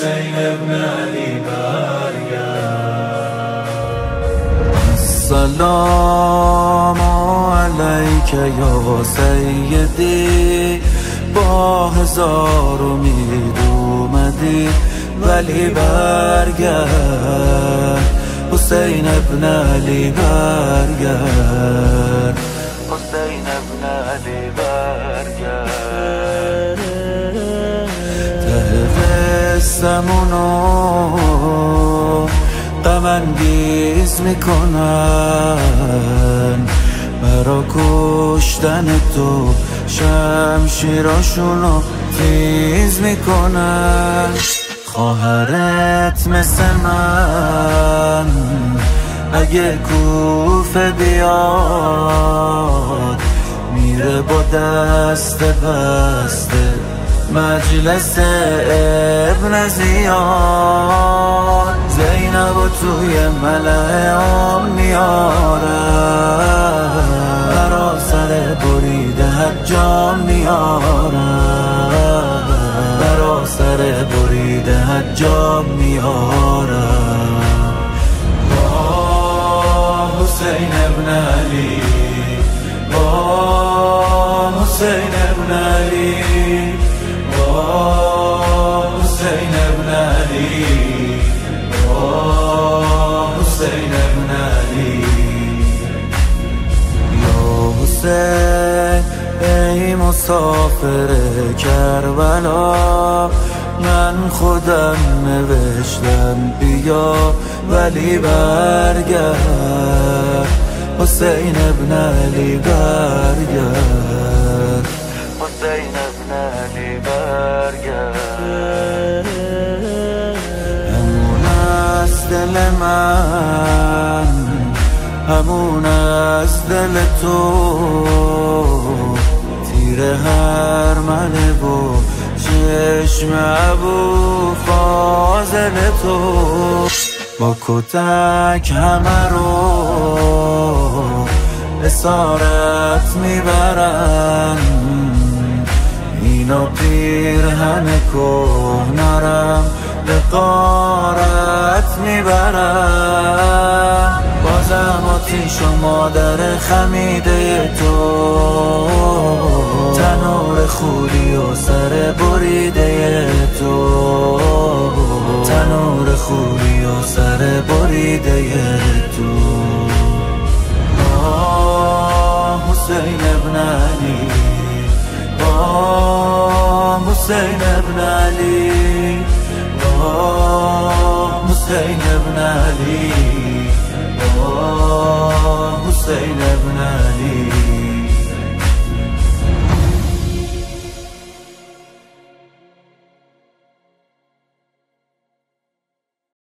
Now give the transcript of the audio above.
حسین ابن علی برگرد. السلام علیک یا سیدی، با هزار امید اومدی ولی برگرد. حسین ابن علی برگرد، حسین ابن علی برگرد. ته قصه‌مونو غم انگیز میکنن، برا کشتن تو شمشیراشونو تیز میکنن. خواهرت مثل من اگه کوفه بیاد، میره با دست بسته مجلس ابن زیاد. زینب و توی ملعام میارن، برا سر بریده حجام میارن، برا سر بریده حجام میارن. حسین ابن علی، با حسین ابن علی، با حسین ابن علی، با حسین ابن علی. یا حسین ای مسافر کربلا، من خودم نوشتم بیا ولی برگرد. حسین ابن علی برگرد، حسین ابن علی برگرد. همون از دل من، همون از دل تو، تیر هر منه و چشم ابو فاضل تو. با کتک همه رو اسارت میبرن، اینا پیرهن کهنرم به غارت میبرن. بازم آتیش و مادر خمیده تو، تنور خوری و سر بریده تو، تنور خوری و سر بریده تو. حسین ابن علی، با حسین ابن علی، با حسین ابن علی، با حسین ابن علی.